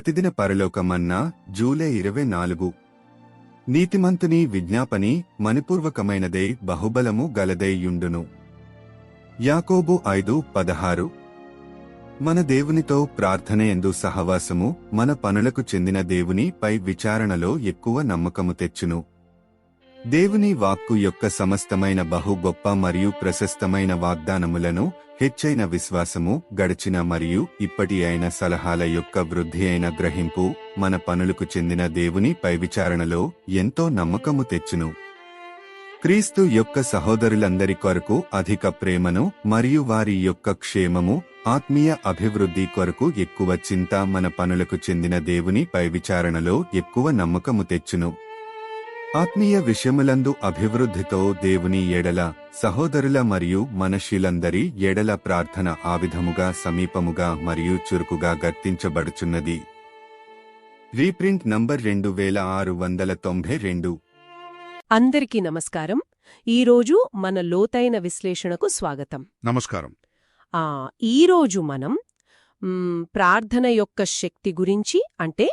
ప్రతిదిన పరలోకమన్నా July 24. నీతిమంతుని విజ్ఞాపని మనపూర్వకమైనదై బహుబలము గలదై యుండును. యాకోబు 5:16. మన దేవునితో ప్రార్థనయందు సహవాసము మన పనులకు చెందిన దేవుని పై విచారణలో ఎక్కువ నమ్మకము తెచ్చును. దేవుని వాక్కు యొక్క సమస్తమైన బహు గొప్ప మరియు ప్రశస్తమైన వాగ్దానములను హెచ్చైన విశ్వాసము గడిచిన మరియు ఇప్పటి అయిన సలహాల యొక్క వృద్ధి అయిన గ్రహింపు మన పనులకు చెందిన దేవుని పై విచారణలో ఎంతో నమ్మకము తెచ్చును. క్రీస్తు యొక్క సహోదరులందరి కొరకు అధిక ప్రేమను మరియు వారి యొక్క క్షేమము ఆత్మీయ అభివృద్ధి కొరకు ఎక్కువ చింత మన పనులకు చెందిన దేవుని పై విచారణలో ఎక్కువ నమ్మకము తెచ్చును. ఆత్మీయ విషయములందు అభివృద్ధితో దేవుని ఎడల సహోదరుల మరియు మనుష్యులందరి ఎడల ప్రార్థన ఆ విధముగా సమీపముగా మరియు చురుకుగా గుర్తించబడుచున్నది. Reprint number 2692. అందరికీ నమస్కారం. ఈరోజు మన లోతైన విశ్లేషణకు స్వాగతం. నమస్కారం. ఈరోజు మనం ప్రార్థన యొక్క శక్తి గురించి, అంటే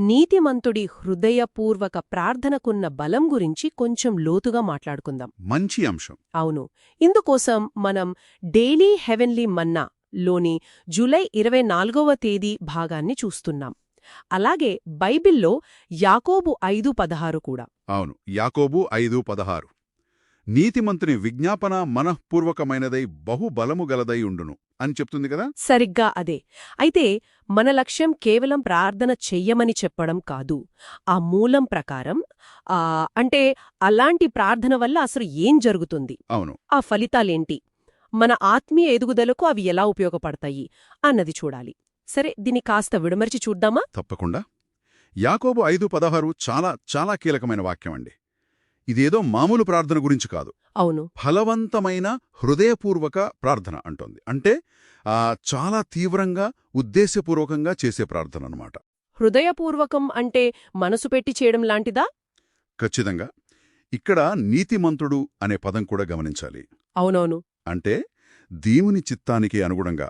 నీతిమంతుడి హృదయపూర్వక ప్రార్థనకున్న బలం గురించి కొంచెం లోతుగా మాట్లాడుకుందాం. మంచి అంశం. అవును. ఇందుకోసం మనం డైలీ హెవెన్లీ మన్నా లోని జూలై 24వ తేదీ భాగాన్ని చూస్తున్నాం. అలాగే బైబిల్లో యాకోబు 5:16 కూడా. అవును, యాకోబు 5:16. నీతిమంతుని విజ్ఞాపన మనఃపూర్వకమైనదై బహుబలము గలదై ఉండును అని చెప్తుంది కదా. సరిగ్గా అదే. అయితే మన లక్ష్యం కేవలం ప్రార్థన చెయ్యమని చెప్పడం కాదు. ఆ మూలం ప్రకారం అంటే అలాంటి ప్రార్థన వల్ల అసలు ఏం జరుగుతుంది, అవును, ఆ ఫలితాలేంటి, మన ఆత్మీయ ఎదుగుదలకు అవి ఎలా ఉపయోగపడతాయి అన్నది చూడాలి. సరే, దీన్ని కాస్త విడమర్చి చూద్దామా? తప్పకుండా. యాకోబు 5:16 చాలా చాలా కీలకమైన వాక్యం అండి. ఇదేదో మామూలు ప్రార్థన గురించి కాదు. అవును, ఫలవంతమైన హృదయపూర్వక ప్రార్థన అంటోంది. అంటే చాలా తీవ్రంగా ఉద్దేశపూర్వకంగా చేసే ప్రార్థన అన్నమాట. హృదయపూర్వకం అంటే మనసు పెట్టి చేయడం లాంటిదా? ఖచ్చితంగా. ఇక్కడ నీతిమంతుడు అనే పదం కూడా గమనించాలి. అవునవును. అంటే దేవుని చిత్తానికి అనుగుణంగా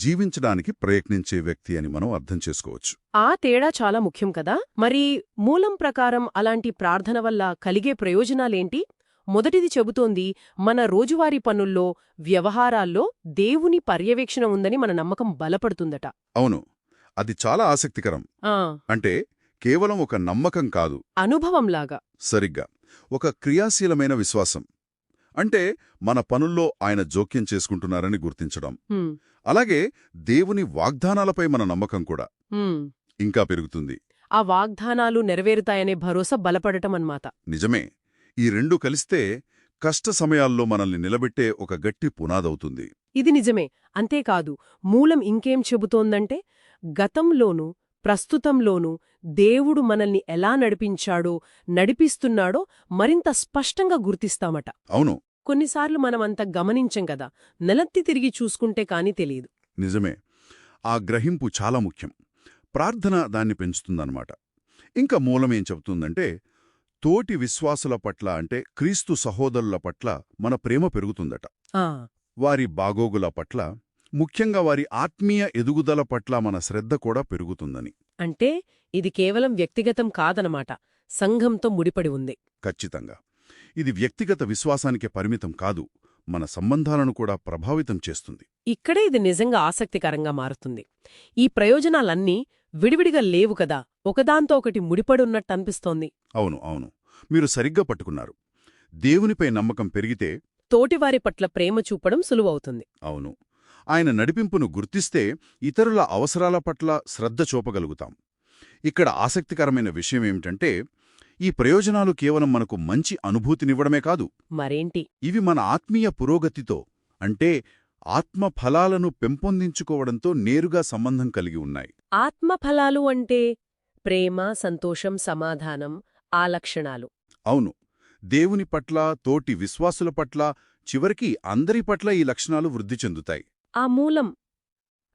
జీవించడానికి ప్రయత్నించే వ్యక్తి అని మనం అర్థం చేసుకోవచ్చు. ఆ తేడా చాలా ముఖ్యం కదా. మరి మూలం ప్రకారం అలాంటి ప్రార్థన వల్ల కలిగే ప్రయోజనాలేంటి? మొదటిది చెబుతోంది, మన రోజువారీ పనుల్లో, వ్యవహారాల్లో దేవుని పర్యవేక్షణ ఉందని మన నమ్మకం బలపడుతుందట. అవును, అది చాలా ఆసక్తికరం. అంటే కేవలం ఒక నమ్మకం కాదు, అనుభవంలాగా. సరిగ్గా ఒక క్రియాశీలమైన విశ్వాసం. అంటే మన పనుల్లో ఆయన జోక్యం చేసుకుంటున్నారని గుర్తించడం. అలాగే దేవుని వాగ్దానాలపై మన నమ్మకం కూడా ఇంకా పెరుగుతుంది. ఆ వాగ్దానాలు నెరవేరుతాయనే భరోసా బలపడటం అన్నమాట. నిజమే. ఈ రెండూ కలిస్తే కష్ట సమయాల్లో మనల్ని నిలబెట్టే ఒక గట్టి పునాదవుతుంది. ఇది నిజమే. అంతేకాదు, మూలం ఇంకేం చెబుతోందంటే గతంలోనూ ప్రస్తుతంలోనూ దేవుడు మనల్ని ఎలా నడిపించాడో, నడిపిస్తున్నాడో మరింత స్పష్టంగా గుర్తిస్తామట. అవును. కొన్నిసార్లు మనమంత గమనించం కదా, నెలత్తి తిరిగి చూసుకుంటే కాని తెలియదు. నిజమే. ఆ గ్రహింపు చాలా ముఖ్యం. ప్రార్థన దాన్ని పెంచుతుందన్నమాట. ఇంకా మూలమేం చెబుతుందంటే తోటి విశ్వాసుల పట్ల, అంటే క్రీస్తు సహోదరుల పట్ల మన ప్రేమ పెరుగుతుందట. వారి బాగోగుల పట్ల, ముఖ్యంగా వారి ఆత్మీయ ఎదుగుదల పట్ల మన శ్రద్ధ కూడా పెరుగుతుందని. అంటే ఇది కేవలం వ్యక్తిగతం కాదనమాట, సంఘంతో ముడిపడి ఉంది. ఖచ్చితంగా. ఇది వ్యక్తిగత విశ్వాసానికే పరిమితం కాదు, మన సంబంధాలను కూడా ప్రభావితం చేస్తుంది. ఇక్కడే ఇది నిజంగా ఆసక్తికరంగా మారుతుంది. ఈ ప్రయోజనాలన్నీ విడివిడిగా లేవు కదా, ఒకదాంతో ఒకటి ముడిపడున్నట్టనిపిస్తోంది. అవును అవును, మీరు సరిగ్గా పట్టుకున్నారు. దేవునిపై నమ్మకం పెరిగితే తోటివారి పట్ల ప్రేమ చూపడం సులువవుతుంది. అవును, ఆయన నడిపింపును గుర్తిస్తే ఇతరుల అవసరాల పట్ల శ్రద్ధ చూపగలుగుతాం. ఇక్కడ ఆసక్తికరమైన విషయమేమిటంటే ఈ ప్రయోజనాలు కేవలం మనకు మంచి అనుభూతినివ్వడమే కాదు, మరేంటి, ఇవి మన ఆత్మీయ పురోగతితో, అంటే ఆత్మఫలాలను పెంపొందించుకోవడంతో నేరుగా సంబంధం కలిగి ఉన్నాయి. ఆత్మఫలాలు అంటే ప్రేమ, సంతోషం, సమాధానం, ఆ లక్షణాలు. అవును, దేవుని పట్ల, తోటి విశ్వాసుల పట్ల, చివరికి అందరి పట్ల ఈ లక్షణాలు వృద్ధి చెందుతాయి. ఆ మూలం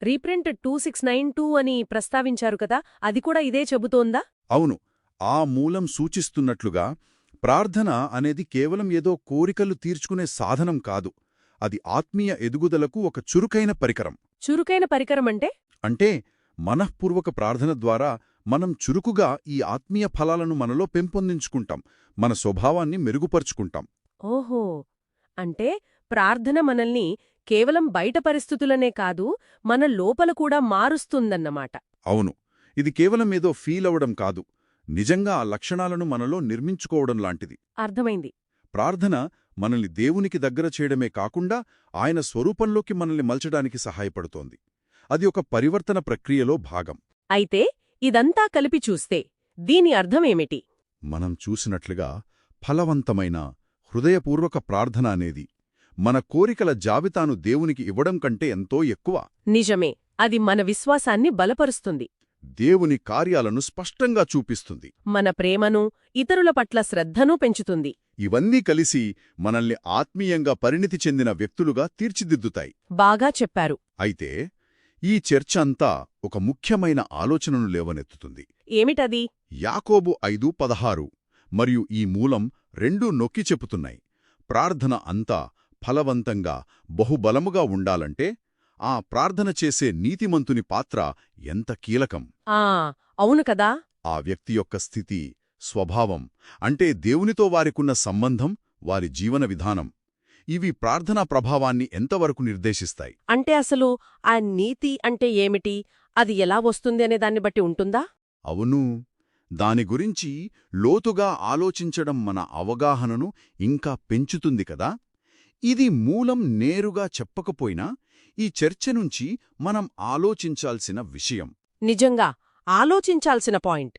రీప్రింట్ 2692 అని ప్రస్తావించారు కదా, అది కూడా ఇదే చెబుతోందా? అవును, ఆ మూలం సూచిస్తున్నట్లుగా ప్రార్థన అనేది కేవలం ఏదో కోరికలు తీర్చుకునే సాధనం కాదు, అది ఆత్మీయ ఎదుగుదలకు ఒక చురుకైన పరికరం. చురుకైన పరికరం అంటే? అంటే మనఃపూర్వక ప్రార్థన ద్వారా మనం చురుకుగా ఈ ఆత్మీయ ఫలాలను మనలో పెంపొందించుకుంటాం, మన స్వభావాన్ని మెరుగుపరుచుకుంటాం. ఓహో, అంటే ప్రార్థన మనల్ని కేవలం బయట పరిస్థితులనే కాదు, మన లోపల కూడా మారుస్తుందన్నమాట. అవును, ఇది కేవలం ఏదో ఫీల్ అవడం కాదు, నిజంగా ఆ లక్షణాలను మనలో నిర్మించుకోవడం లాంటిది. అర్థమైంది. ప్రార్థన మనల్ని దేవునికి దగ్గర చేయడమే కాకుండా ఆయన స్వరూపంలోకి మనల్ని మలచడానికి సహాయపడుతోంది. అది ఒక పరివర్తన ప్రక్రియలో భాగం. అయితే ఇదంతా కలిపి చూస్తే దీని అర్థమేమిటి? మనం చూసినట్లుగా ఫలవంతమైన హృదయపూర్వక ప్రార్థన అనేది మన కోరికల జాబితాను దేవునికి ఇవ్వడం కంటే ఎంతో ఎక్కువ. నిజమే, అది మన విశ్వాసాన్ని బలపరుస్తుంది, దేవుని కార్యాలను స్పష్టంగా చూపిస్తుంది. మన ప్రేమను, ఇతరుల పట్ల శ్రద్ధనూ పెంచుతుంది. ఇవన్నీ కలిసి మనల్ని ఆత్మీయంగా పరిణితి చెందిన వ్యక్తులుగా తీర్చిదిద్దుతాయి. బాగా చెప్పారు. అయితే ఈ చర్చ అంతా ఒక ముఖ్యమైన ఆలోచనను లేవనెత్తుతుంది. ఏమిటది? యాకోబు 5:16 మరియు ఈ మూలం రెండూ నొక్కి చెప్పుతున్నాయి. ప్రార్థన అంతా ఫలవంతంగా, బహుబలముగా ఉండాలంటే ఆ ప్రార్థన చేసే నీతిమంతుని పాత్ర ఎంత కీలకం. అవును కదా. ఆ వ్యక్తి యొక్క స్థితి, స్వభావం, అంటే దేవునితో వారికున్న సంబంధం, వారి జీవన విధానం, ఇవి ప్రార్థనా ప్రభావాన్ని ఎంతవరకు నిర్దేశిస్తాయి. అంటే అసలు ఆ నీతి అంటే ఏమిటి, అది ఎలా వస్తుంది అనే దాన్ని బట్టి ఉంటుందా? అవును, దాని గురించి లోతుగా ఆలోచించడం మన అవగాహనను ఇంకా పెంచుతుంది కదా. ఇది మూలం నేరుగా చెప్పకపోయినా ఈ చర్చ నుంచి మనం ఆలోచించాల్సిన విషయం. నిజంగా ఆలోచించాల్సిన పాయింట్.